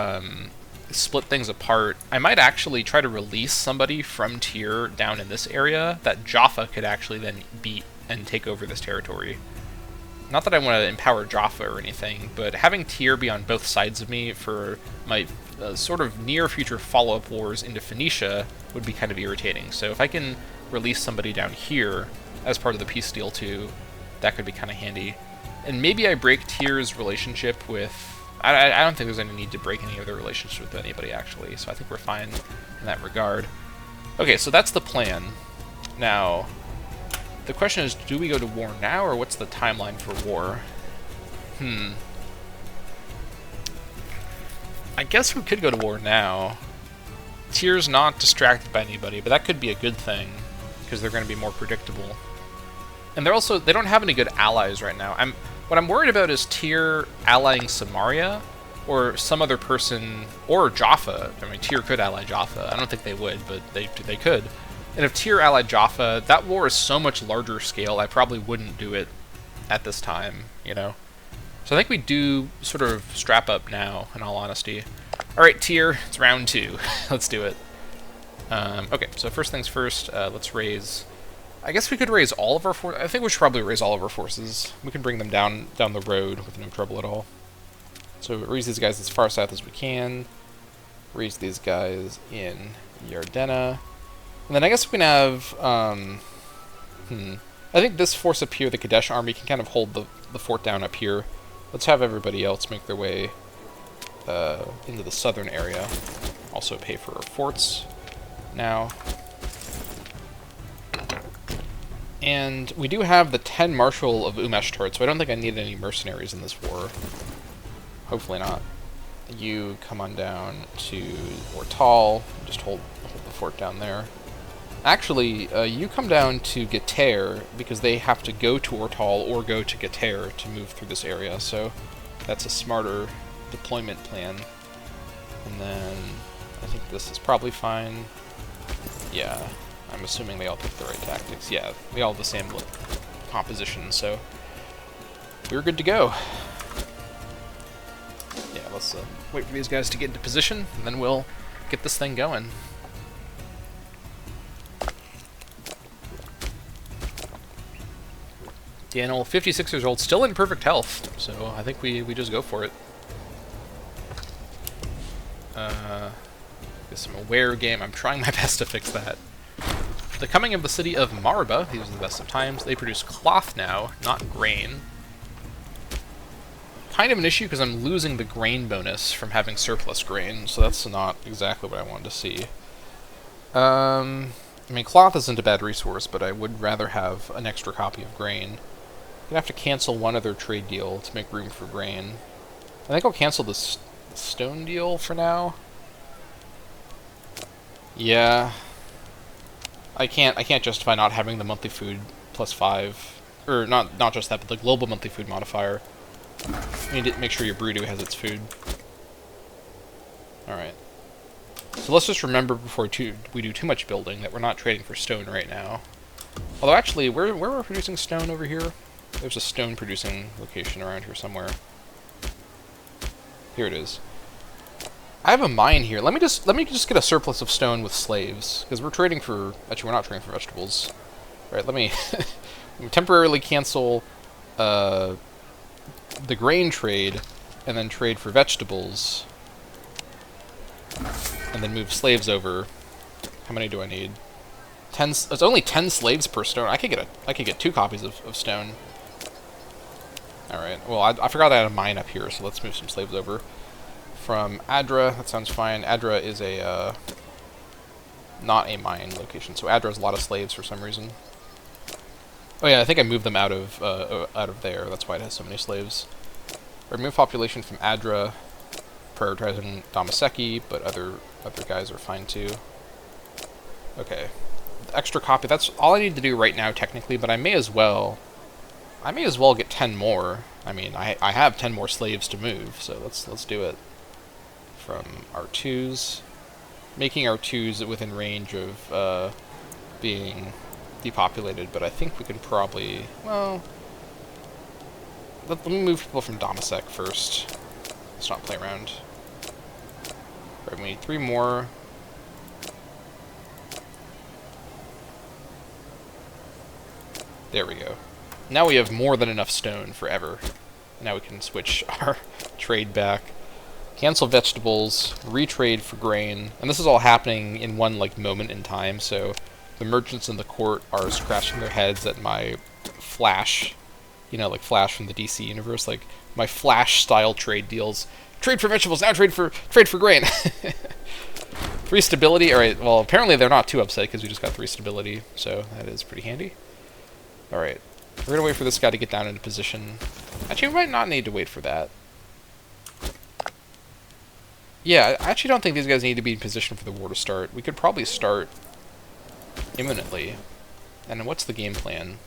split things apart, I might actually try to release somebody from Tyr down in this area that Jaffa could actually then beat and take over this territory. Not that I want to empower Jaffa or anything, but having Tyr be on both sides of me for my sort of near-future follow-up wars into Phoenicia would be kind of irritating. So if I can release somebody down here as part of the peace deal too, that could be kind of handy. And maybe I break Tyr's relationship with... I don't think there's any need to break any other relationships with anybody, actually, so I think we're fine in that regard. Okay, so that's the plan. Now, the question is, do we go to war now, or what's the timeline for war? I guess we could go to war now. Tyr's not distracted by anybody, but that could be a good thing, because they're going to be more predictable. And they don't have any good allies right now. What I'm worried about is Tyr allying Samaria, or some other person, or Jaffa. I mean, Tyr could ally Jaffa. I don't think they would, but they could. And if Tyr allied Jaffa, that war is so much larger scale, I probably wouldn't do it at this time, you know? So I think we do sort of strap up now, in all honesty. Alright, Tyr, it's round 2. Let's do it. Okay, so first things first, let's raise... I guess we could raise all of our forces. I think we should probably raise all of our forces. We can bring them down the road with no trouble at all. So raise these guys as far south as we can. Raise these guys in Yardena. And then I guess we can have, I think this force up here, the Kadesh army, can kind of hold the fort down up here. Let's have everybody else make their way into the southern area. Also pay for our forts now. And we do have the 10 Marshal of Umeshtar, so I don't think I need any mercenaries in this war. Hopefully not. You come on down to Ortal, just hold the fort down there. Actually, you come down to Geter, because they have to go to Ortal or go to Geter to move through this area, so that's a smarter deployment plan. And then I think this is probably fine. Yeah, I'm assuming they all picked the right tactics. Yeah, we all have the same composition, so we're good to go. Yeah, let's wait for these guys to get into position, and then we'll get this thing going. Daniel, 56 years old, still in perfect health, so I think we just go for it. Get some aware game. I'm trying my best to fix that. The coming of the city of Marba, these are the best of times. They produce cloth now, not grain. Kind of an issue because I'm losing the grain bonus from having surplus grain, so that's not exactly what I wanted to see. I mean, cloth isn't a bad resource, but I would rather have an extra copy of grain. I'm gonna have to cancel one other trade deal to make room for grain. I think I'll cancel the stone deal for now. Yeah. I can't justify not having the monthly food +5. Or not just that, but the global monthly food modifier. You need to make sure your Broodoo has its food. Alright. So let's just remember before we do too much building that we're not trading for stone right now. Although actually, where we're producing stone over here? There's a stone producing location around here somewhere. Here it is. I have a mine here. Let me just get a surplus of stone with slaves, because we're trading for... Actually, we're not trading for vegetables. Right, let me temporarily cancel the grain trade, and then trade for vegetables, and then move slaves over. How many do I need? 10. It's only 10 slaves per stone. I could get 2 copies of stone. All right. Well, I forgot I had a mine up here, so let's move some slaves over. From Adra, that sounds fine. Adra is a not a mine location, so Adra has a lot of slaves for some reason. Oh yeah, I think I moved them out of there. That's why it has so many slaves. Remove population from Adra, prioritizing Dammâseq, but other guys are fine too. Okay, extra copy. That's all I need to do right now, technically. But I may as well get 10 more. I mean, I have 10 more slaves to move, so let's do it. From R2s, making R2s within range of being depopulated, but I think we can probably, well, let me move people from Dammâseq first. Let's not play around. Right, we need 3 more. There we go. Now we have more than enough stone forever. Now we can switch our trade back. Cancel vegetables, retrade for grain, and this is all happening in one moment in time, so the merchants in the court are scratching their heads at my Flash, like Flash from the DC universe, like my Flash-style trade deals. Trade for vegetables, now trade for grain. 3 stability, alright, well, apparently they're not too upset because we just got 3 stability, so that is pretty handy. Alright, we're gonna wait for this guy to get down into position. Actually, we might not need to wait for that. Yeah, I actually don't think these guys need to be in position for the war to start. We could probably start imminently. And what's the game plan?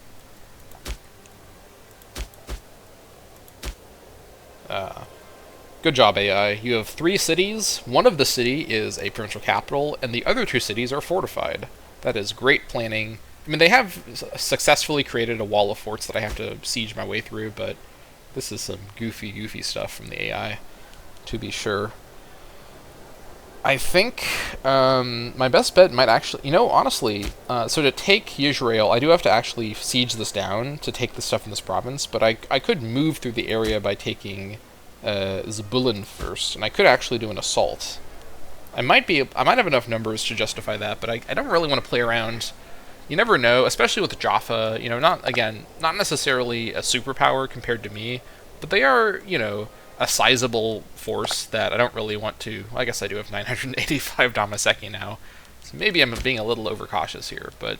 Good job, AI. You have 3 cities. One of the city is a provincial capital, and the other 2 cities are fortified. That is great planning. I mean, they have successfully created a wall of forts that I have to siege my way through, but this is some goofy stuff from the AI, to be sure. I think my best bet might actually... honestly, so to take Yizrael, I do have to actually siege this down to take the stuff in this province, but I could move through the area by taking Zebulun first, and I could actually do an assault. I might have enough numbers to justify that, but I don't really want to play around. You never know, especially with Jaffa, you know, not necessarily a superpower compared to me, but they are, you know, a sizable force that I don't really want to. I guess I do have 985 Dammâseq now, so maybe I'm being a little overcautious here, but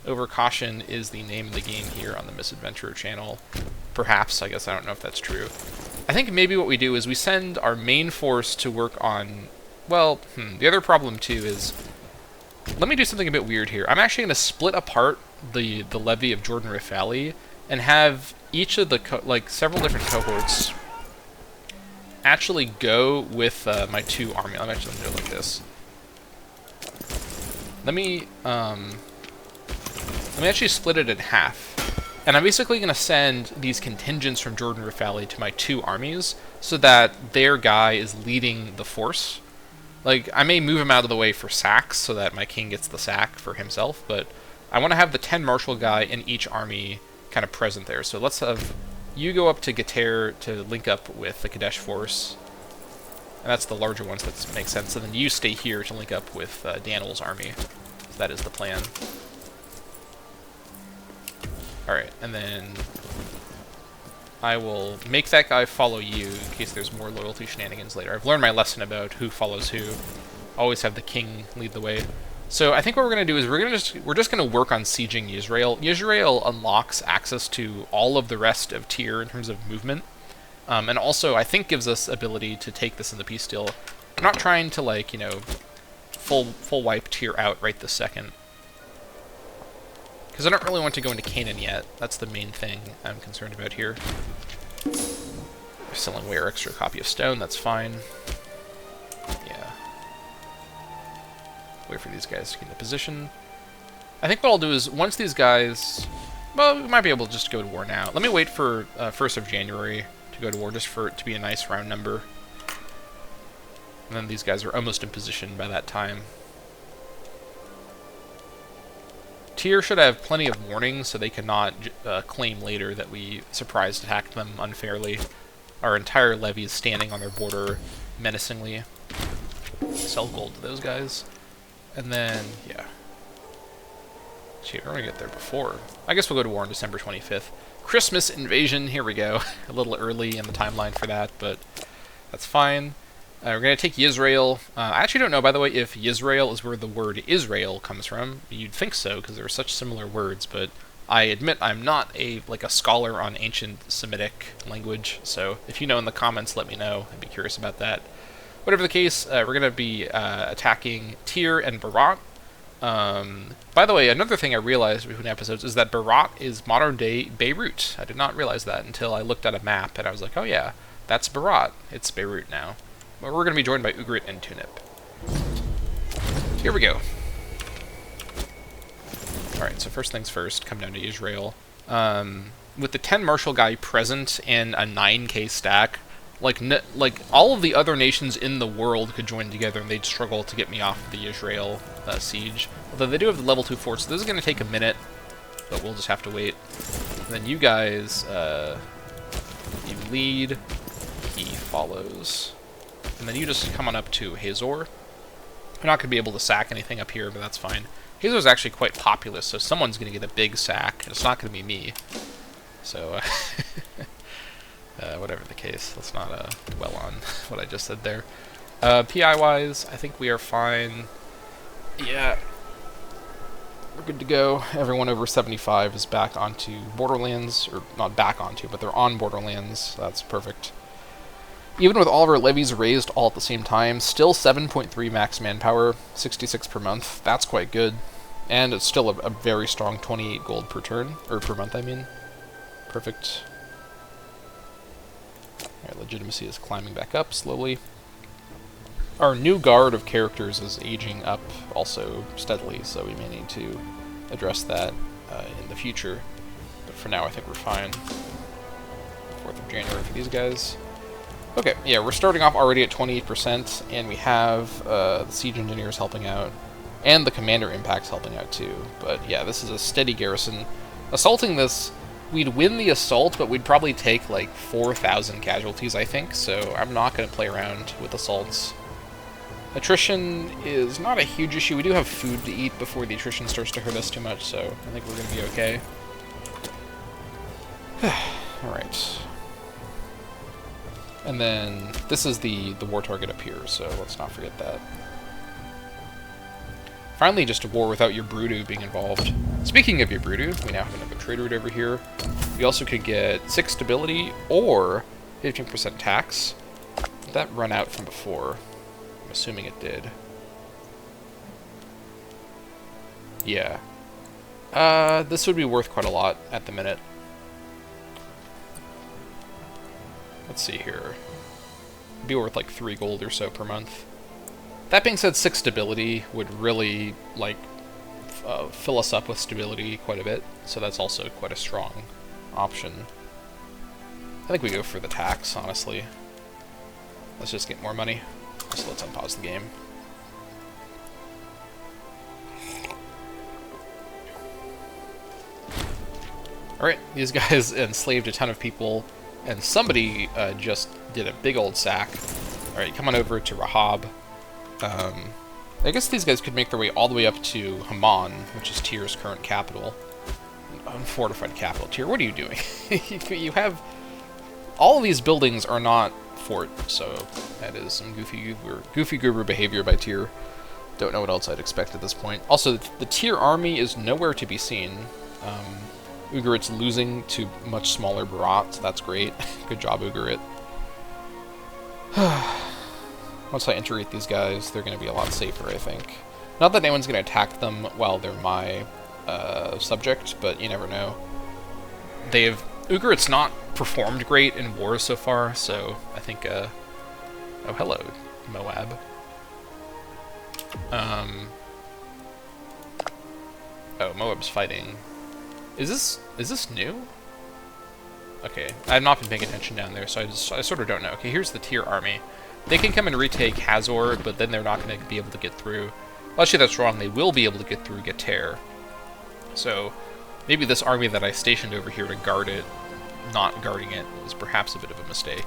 overcaution is the name of the game here on the Misadventurer channel. Perhaps, I guess I don't know if that's true. I think maybe what we do is we send our main force to work on, well, the other problem too is, let me do something a bit weird here. I'm actually going to split apart the levy of Jordan Rift Valley and have each of the, several different cohorts actually go with my 2 army. I'm actually going to do it like this. Let me actually split it in half. And I'm basically going to send these contingents from Jordan Rift Valley to my 2 armies so that their guy is leading the force. Like, I may move him out of the way for sacks so that my king gets the sack for himself, but I want to have the 10 marshal guy in each army kind of present there. So let's have you go up to Geter to link up with the Kadesh force. And that's the larger ones, that makes sense. And then you stay here to link up with Daniel's army. So that is the plan. Alright, and then I will make that guy follow you in case there's more loyalty shenanigans later. I've learned my lesson about who follows who. Always have the king lead the way. So I think what we're going to do is we're just going to work on sieging Yizrael. Yizrael unlocks access to all of the rest of Tyr in terms of movement. And also, I think gives us ability to take this in the peace deal. I'm not trying to, like, you know, full wipe Tyr out right this second. Because I don't really want to go into Canaan yet. That's the main thing I'm concerned about here. They're selling away our extra copy of stone, that's fine. Yeah. Wait for these guys to get into position. I think what I'll do is, once these guys... Well, we might be able to just go to war now. Let me wait for 1st of January to go to war, just for it to be a nice round number. And then these guys are almost in position by that time. Tyr should have plenty of warning, so they cannot claim later that we surprise attacked them unfairly. Our entire levy is standing on their border menacingly. Sell gold to those guys. And then, yeah. Gee, we're going to get there before. I guess we'll go to war on December 25th. Christmas invasion, here we go. A little early in the timeline for that, but that's fine. We're going to take Yizrael. I actually don't know, by the way, if Yizrael is where the word Israel comes from. You'd think so, because they're such similar words, but I admit I'm not a scholar on ancient Semitic language, so if you know in the comments, let me know. I'd be curious about that. Whatever the case, we're going to be attacking Tyr and Berat. By the way, another thing I realized between episodes is that Berat is modern-day Beirut. I did not realize that until I looked at a map, and I was like, oh yeah, that's Berat. It's Beirut now. But we're going to be joined by Ugrit and Tunip. Here we go. Alright, so first things first, come down to Israel. With the 10 marshal guy present in a 9k stack, like all of the other nations in the world could join together and they'd struggle to get me off of the Israel siege. Although they do have the level 2 forts, so this is going to take a minute, but we'll just have to wait. And then you guys, you lead, he follows. And then you just come on up to Hazor. We're not going to be able to sack anything up here, but that's fine. Hazor is actually quite populous, so someone's going to get a big sack, and it's not going to be me. So, whatever the case, let's not dwell on what I just said there. PI-wise, I think we are fine. Yeah. We're good to go. Everyone over 75 is back onto Borderlands, or not back onto, but they're on Borderlands. That's perfect. Even with all of our levies raised all at the same time, still 7.3 max manpower, 66 per month. That's quite good. And it's still a very strong 28 gold per turn, or per month, I mean. Perfect. Alright, legitimacy is climbing back up slowly. Our new guard of characters is aging up also steadily, so we may need to address that in the future. But for now, I think we're fine. 4th of January for these guys. Okay, yeah, we're starting off already at 28%, and we have the siege engineers helping out, and the commander impacts helping out too. But yeah, this is a steady garrison. Assaulting this, we'd win the assault, but we'd probably take like 4,000 casualties, I think, so I'm not going to play around with assaults. Attrition is not a huge issue. We do have food to eat before the attrition starts to hurt us too much, so I think we're going to be okay. Alright. And then this is the war target up here, so let's not forget that. Finally, just a war without your Brudu being involved. Speaking of your Brudu, we now have another trade route over here. We also could get 6 stability or 15% tax. Did that run out from before? I'm assuming it did. Yeah. This would be worth quite a lot at the minute. Let's see here. It'd be worth like 3 gold or so per month. That being said, 6 stability would really, like, fill us up with stability quite a bit, so that's also quite a strong option. I think we go for the tax, honestly. Let's just get more money. So let's unpause the game. Alright, these guys enslaved a ton of people, and somebody just did a big old sack. Alright, come on over to Rahab. I guess these guys could make their way all the way up to Haman, which is Tyr's current capital. Unfortified capital. Tyr, what are you doing? You have... All of these buildings are not fort, so that is some goofy goober behavior by Tyr. Don't know what else I'd expect at this point. Also, the Tyr army is nowhere to be seen. Ugarit's losing to much smaller Barat, so that's great. Good job, Ugarit. Once I integrate these guys, they're going to be a lot safer, I think. Not that anyone's going to attack them while they're my subject, but you never know. Ugarit's not performed great in wars so far, so I think, oh, hello, Moab. Oh, Moab's fighting. Is this new? Okay, I've not been paying attention down there, so I sort of don't know. Okay, here's the Tyr army. They can come and retake Hazor, but then they're not going to be able to get through. Well, actually, that's wrong. They will be able to get through Geter. So maybe this army that I stationed over here to guard it, not guarding it, is perhaps a bit of a mistake.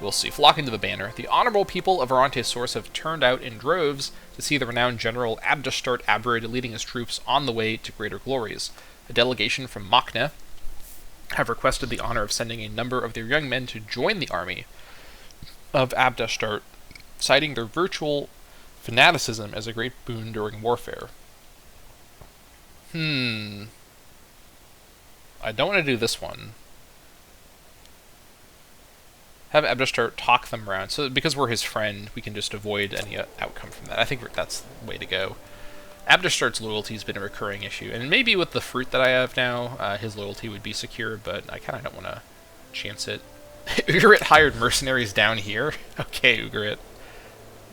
We'll see. Flocking to the banner. The honorable people of Arante's source have turned out in droves to see the renowned general Abdastart Abrid leading his troops on the way to greater glories. A delegation from Machne have requested the honor of sending a number of their young men to join the army of Abdastart, citing their virtual fanaticism as a great boon during warfare. I don't want to do this one. Have Abdastart talk them around. So because we're his friend, we can just avoid any outcome from that. I think that's the way to go. Abdastart's loyalty has been a recurring issue, and maybe with the fruit that I have now, his loyalty would be secure, but I kind of don't want to chance it. Ugarit hired mercenaries down here? Okay, Ugarit.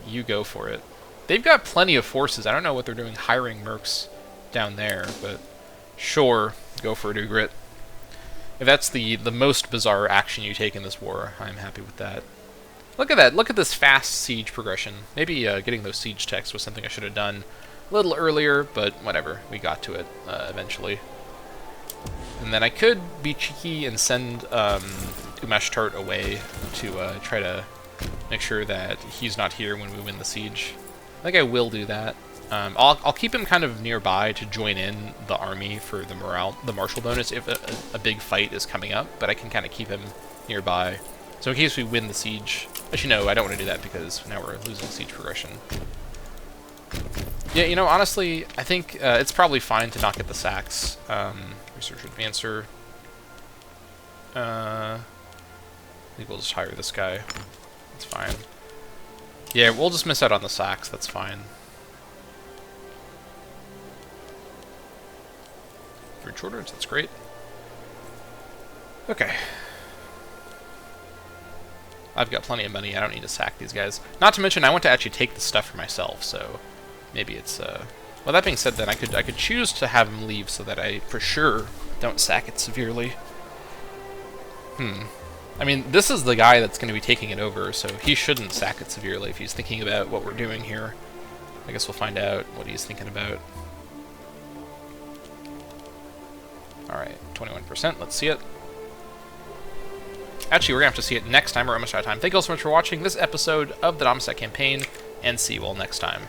You go for it. They've got plenty of forces. I don't know what they're doing hiring mercs down there, but sure, go for it, Ugarit. If that's the most bizarre action you take in this war, I'm happy with that. Look at that. Look at this fast siege progression. Maybe getting those siege texts was something I should have done a little earlier, but whatever. We got to it eventually. And then I could be cheeky and send Umeshtart away to try to make sure that he's not here when we win the siege. I think I will do that. I'll keep him kind of nearby to join in the army for the martial bonus if a big fight is coming up, but I can kind of keep him nearby. So in case we win the siege... Actually, no, I don't want to do that because now we're losing siege progression. Yeah, you know, honestly, I think it's probably fine to not get the sacks. Research Advancer. I think we'll just hire this guy. That's fine. Yeah, we'll just miss out on the sacks. That's fine. Bridge orders, that's great. Okay. I've got plenty of money. I don't need to sack these guys. Not to mention, I want to actually take the stuff for myself, so maybe it's... Well, that being said, then, I could choose to have him leave so that I, for sure, don't sack it severely. I mean, this is the guy that's going to be taking it over, so he shouldn't sack it severely if he's thinking about what we're doing here. I guess we'll find out what he's thinking about. Alright, 21%, let's see it. Actually, we're going to have to see it next time. We're almost out of time. Thank you all so much for watching this episode of the Dammâseq Campaign. and see you all next time.